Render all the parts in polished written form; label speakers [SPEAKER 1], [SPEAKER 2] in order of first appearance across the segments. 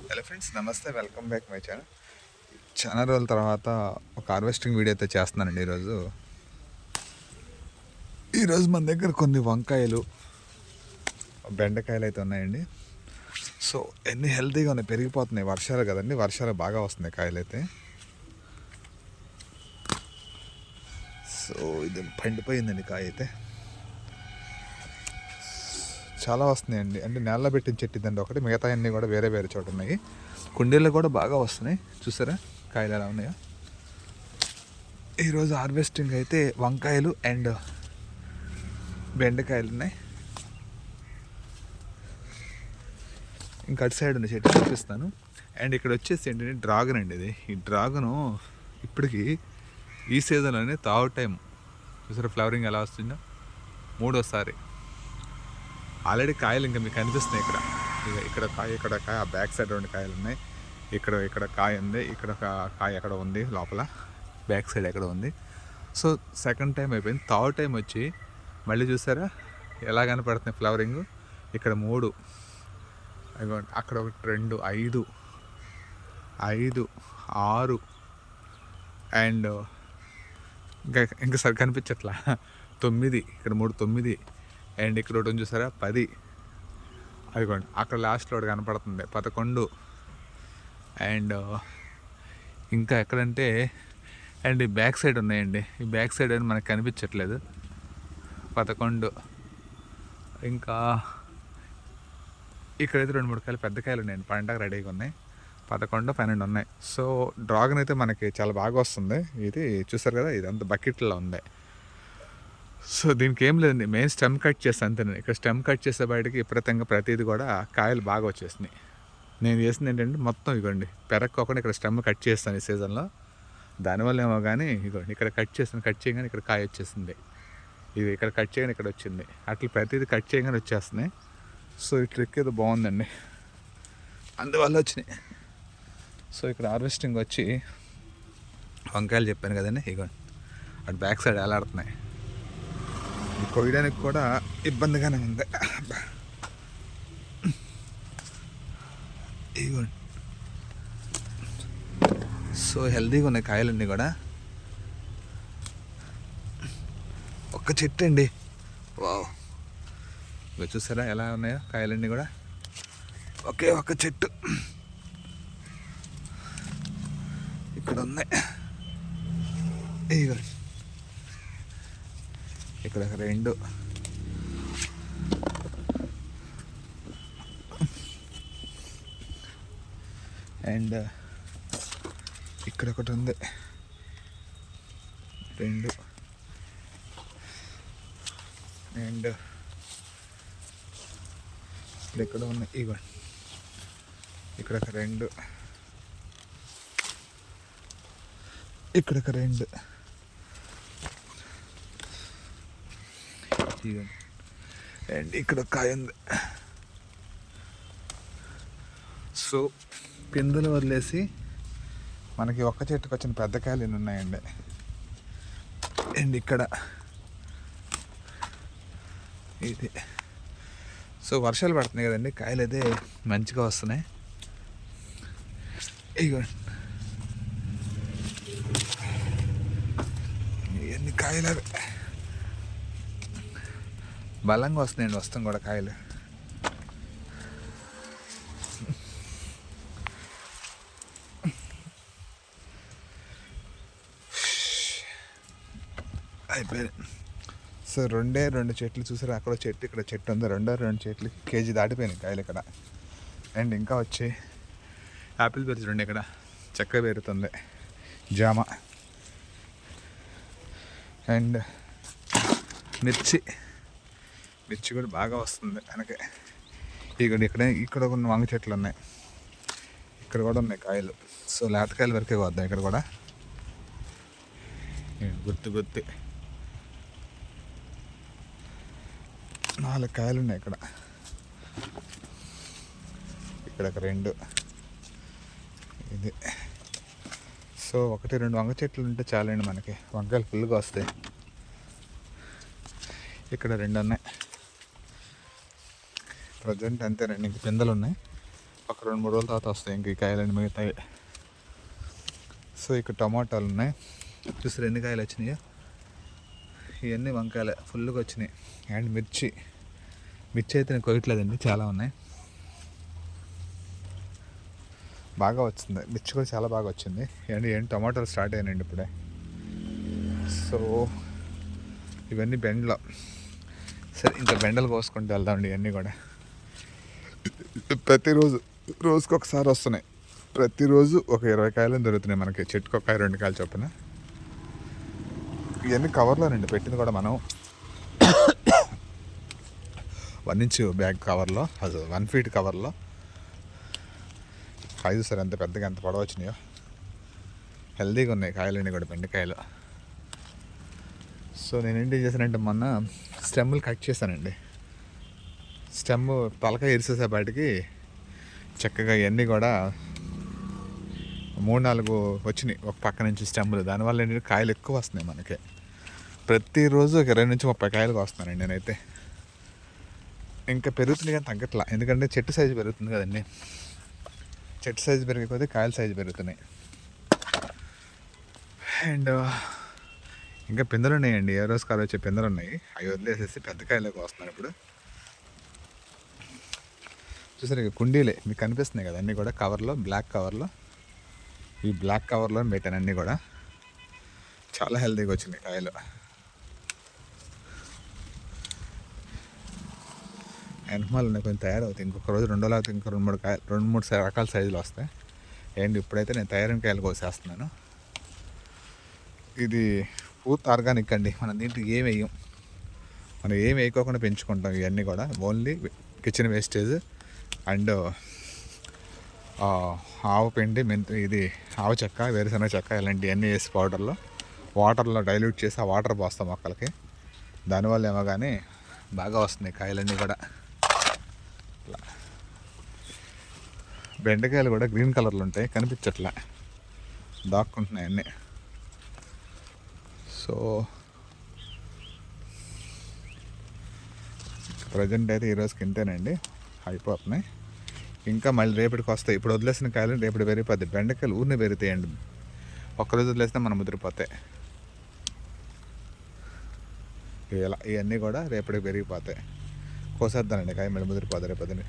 [SPEAKER 1] Hello friends, నమస్తే. Welcome back my channel. చాలా రోజుల తర్వాత ఒక హార్వెస్టింగ్ వీడియో అయితే చేస్తున్నానండి. ఈరోజు మన దగ్గర కొన్ని వంకాయలు, బెండకాయలు అయితే ఉన్నాయండి. సో ఎన్ని హెల్తీగా ఉన్నాయి, పెరిగిపోతున్నాయి. వర్షాలు కదండి, వర్షాలు బాగా వస్తున్నాయి కాయలు అయితే. సో ఇది పండిపోయిందండి కాయ అయితే. చాలా వస్తున్నాయండి. అంటే నేలలో పెట్టిన చెట్టు ఇదండి ఒకటి, మిగతా అన్నీ కూడా వేరే వేరే చోట ఉన్నాయి. కుండీల్లో కూడా బాగా వస్తున్నాయి. చూసారా కాయలు ఎలా ఉన్నాయో. ఈరోజు హార్వెస్టింగ్ అయితే వంకాయలు అండ్ బెండకాయలు ఉన్నాయి. ఇంకా అటు సైడ్ ఉన్న చెట్టు చూపిస్తాను. అండ్ ఇక్కడ వచ్చేసి ఏంటంటే డ్రాగన్ అండి. ఇది ఈ డ్రాగను ఇప్పటికి ఈ సీజన్లోనే థర్డ్ టైం. చూసారా ఫ్లవరింగ్ ఎలా వస్తుందో, మూడోసారి. ఆల్రెడీ కాయలు ఇంకా మీకు కనిపిస్తున్నాయి ఇక్కడ. ఇక్కడ కాయ, ఆ బ్యాక్ సైడ్ 2 కాయలు ఉన్నాయి. ఇక్కడ కాయ ఉంది, ఇక్కడ ఒక కాయ ఎక్కడ ఉంది లోపల, బ్యాక్ సైడ్ ఎక్కడ ఉంది. సో సెకండ్ టైం అయిపోయింది. థర్డ్ టైం వచ్చి మళ్ళీ చూసారా ఎలా కనపడుతున్నాయి ఫ్లవరింగ్. ఇక్కడ 3, అక్కడ 1, 2, 5, 6 అండ్ ఇంకా సరి కనిపించట్లా 9. ఇక్కడ 3, 9 అండ్ ఇక్కడ ఒకటి చూసారా 10. అదిగోండి అక్కడ లాస్ట్లో ఒకటి కనపడుతుంది 11. అండ్ ఇంకా ఎక్కడంటే అండ్ ఈ బ్యాక్ సైడ్ ఉన్నాయండి. ఈ బ్యాక్ సైడ్ అని మనకు కనిపించట్లేదు. 11. ఇంకా ఇక్కడైతే 2-3 కాయలు, పెద్ద కాయలు ఉన్నాయండి, పండగ రెడీగా ఉన్నాయి. 11, 12 ఉన్నాయి. సో డ్రాగన్ అయితే మనకి చాలా బాగా వస్తుంది. ఇది చూసారు కదా, ఇదంతా బకెట్లో ఉంది. సో దీనికి ఏం లేదండి, మెయిన్ స్టెమ్ కట్ చేస్తాను అంతే. ఇక్కడ స్టెమ్ కట్ చేసే బయటకి విపరీతంగా ప్రతిదీ కూడా కాయలు బాగా వచ్చేసినాయి. నేను చేసింది ఏంటంటే మొత్తం ఇవ్వండి పెరక్కోకుండా ఇక్కడ స్టెమ్ కట్ చేస్తాను ఈ సీజన్లో. దానివల్ల ఏమో కానీ ఇవ్వండి ఇక్కడ కట్ చేయగానే ఇక్కడ కాయ వచ్చేసింది. ఇది ఇక్కడ కట్ చేయగానే ఇక్కడ వచ్చింది. అట్లా ప్రతిదీ కట్ చేయగానే వచ్చేస్తున్నాయి. సో ఈ ట్రిక్ ఏదో బాగుందండి, అందువల్ల వచ్చినాయి. సో ఇక్కడ హార్వెస్టింగ్ వచ్చి వంకాయలు చెప్పాను కదండి, ఇవ్వండి అటు బ్యాక్ సైడ్ ఎలాడుతున్నాయి. కొయ్యడానికి కూడా ఇబ్బందిగానే ఉంది. ఇవ్వండి. సో హెల్తీగా ఉన్నాయి కాయలన్నీ కూడా. ఒక్క చెట్టు అండి, వావ్. ఇక చూసారా ఎలా ఉన్నాయో కాయలన్నీ కూడా. ఒకే ఒక్క చెట్టు ఇక్కడ ఉన్నాయి. ఇవ్వండి ఇక్కడ 2 అండ్ ఇక్కడ ఒకటి ఉంది 2 అండ్ ఇక్కడ ఉన్నాయి. ఇవ్వండి ఇక్కడ 2, ఇక్కడ 2 అండ్ ఇక్కడ కాయ ఉంది. సో పిందులు వదిలేసి మనకి ఒక్క చెట్టుకు వచ్చిన పెద్ద కాయలు ఎన్ని ఉన్నాయండి. అండ్ ఇక్కడ ఇది. సో వర్షాలు పడుతున్నాయి కదండి, కాయలు అయితే మంచిగా వస్తున్నాయి. ఇగోండి ఎన్ని కాయలు బలంగా వస్తున్నాయండి, వస్తాం కూడా కాయలు. అయిపోయింది. సో 2 చెట్లు చూసారు, అక్కడ చెట్టు ఇక్కడ చెట్టు ఉంది. 2 చెట్లు కేజీ దాటిపోయినాయి కాయలు ఇక్కడ. అండ్ ఇంకా వచ్చి యాపిల్ బెర్రీస్ 2 ఇక్కడ, చక్కగా పెరుగుతుంది, జామ అండ్ మిర్చి కూడా బాగా వస్తుంది వెనకే. ఇక్కడ కొన్ని వంగ చెట్లు ఉన్నాయి, ఇక్కడ కూడా ఉన్నాయి కాయలు. సో లేతకాయలు వరకే వద్దాం ఇక్కడ కూడా. గుర్తి 4 కాయలు ఉన్నాయి ఇక్కడ. ఇక్కడ 2 ఇది. సో 1-2 వంగ చెట్లు ఉంటే చాలండి మనకి, వంకాయలు ఫుల్గా వస్తాయి. ఇక్కడ 2 ఉన్నాయి ప్రజెంట్, అంతే. 2 ఇంక పిందెలు ఉన్నాయి. ఒక 2-3 రోజుల తర్వాత వస్తాయి ఇంక ఈ కాయలన్నీ మిగతాయి. సో ఇక్కడ టమాటాలు ఉన్నాయి, చూసారు ఎన్ని కాయలు వచ్చినాయో. ఇవన్నీ వంకాయలు ఫుల్గా వచ్చినాయి. అండ్ మిర్చి అయితే నేను కొయ్యట్లేదండి, చాలా ఉన్నాయి. బాగా వచ్చింది మిర్చి కూడా, చాలా బాగా వచ్చింది. అండ్ ఏంటి టమాటాలు స్టార్ట్ అయినాయండి ఇప్పుడే. సో ఇవన్నీ బెండలు. సరే ఇంకా బెండలు కోసుకుంటూ వెళ్దామండి. ఇవన్నీ కూడా రోజుకి ఒకసారి వస్తున్నాయి. ప్రతిరోజు ఒక 20 కాయలు దొరుకుతున్నాయి మనకి, చెట్టుకు 1 కాయ 2 కాయలు చొప్పున. ఇవన్నీ కవర్లోనండి పెట్టింది కూడా మనం. 1 ఇంచ్ బ్యాగ్ కవర్లో, అది 1 ఫీట్ కవర్లో. కాయ చూసారు ఎంత పెద్దగా, ఎంత పొడవు వచ్చినాయో. హెల్దీగా ఉన్నాయి కాయలన్నీ కూడా, బెండకాయలు. సో నేను ఏంటి చేశానంటే మొన్న స్టెమ్లు కట్ చేశానండి. స్టెమ్ తలకాయ ఇరిసేసే బయటికి చక్కగా ఇవన్నీ కూడా 3-4 వచ్చినాయి ఒక పక్క నుంచి స్టెమ్లు. దానివల్ల ఏంటంటే కాయలు ఎక్కువ వస్తున్నాయి మనకి. ప్రతిరోజు ఒక 20 నుంచి 30 కాయలు వస్తున్నానండి నేనైతే. ఇంకా పెరుగుతుంది కానీ తగ్గట్లా, ఎందుకంటే చెట్టు సైజు పెరుగుతుంది కదండి. చెట్టు సైజు పెరిగిపోతే కాయల సైజు పెరుగుతున్నాయి. అండ్ ఇంకా పిందెలు ఉన్నాయండి, ఏ రోజు కాలు వచ్చే పిందెలు ఉన్నాయి. అవి వదిలేసేసి పెద్ద కాయలోకి వస్తున్నాను ఇప్పుడు. చూసారు ఇక కుండీలే మీకు కనిపిస్తున్నాయి కదా అన్నీ కూడా, కవర్లో, బ్లాక్ కవర్లో. ఈ బ్లాక్ కవర్లో పెట్టాను అన్నీ కూడా. చాలా హెల్తీగా వచ్చినాయి కాయలు. ఎనమాలు ఉన్నాయి, కొంచెం తయారవుతాయి. ఇంకొక రోజు 2 రోజులు ఇంకో 2-3 కాయలు, 2-3 రకాల సైజులు వస్తాయి. అండ్ ఇప్పుడైతే నేను తయారైన కాయలు కోసేస్తున్నాను. ఇది పూర్తి ఆర్గానిక్ అండి. మనం దీంట్లో ఏం వేయం, మనం ఏం వేయకోకుండా పెంచుకుంటాం ఇవన్నీ కూడా. ఓన్లీ కిచెన్ వేస్టేజ్ అండ్ ఆవు పిండి, ఇది ఆవు చెక్క, వేరుశనగ చెక్క, ఇలాంటివన్నీ వేసి పౌడర్లో వాటర్లో డైల్యూట్ చేసి ఆ వాటర్ పోస్తాం మొక్కలకి. దానివల్ల ఏమో కానీ బాగా వస్తున్నాయి కాయలన్నీ కూడా. బెండకాయలు కూడా గ్రీన్ కలర్లో ఉంటాయి, కనిపించట్లే, దాక్కుంటున్నాయి అన్నీ. సో ప్రజెంట్ అయితే ఈరోజుకి ఇంతేనండి, అయిపోతున్నాయి. ఇంకా మళ్ళీ రేపటికి వస్తాయి. ఇప్పుడు వదిలేసిన కాయలు రేపటి పెరిగిపోతాయి. బెండకాయలు ఊరిని పెరుగుతాయండి, ఒక్కరోజు వదిలేస్తే మనం ముదిరిపోతాయి. ఇలా ఇవన్నీ కూడా రేపటికి పెరిగిపోతాయి. కోసేద్దానండి కాయ, మళ్ళీ ముదిరిపోతాయి రేపొద్దుని.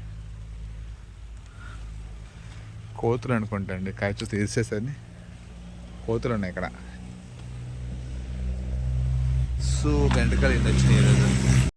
[SPEAKER 1] కోతులు అనుకుంటా అండి, కాయ చూసి తీసేసని కోతులు ఉన్నాయి ఇక్కడ. సో బెండకాయలు ఎన్ని వచ్చినాయి ఈరోజు.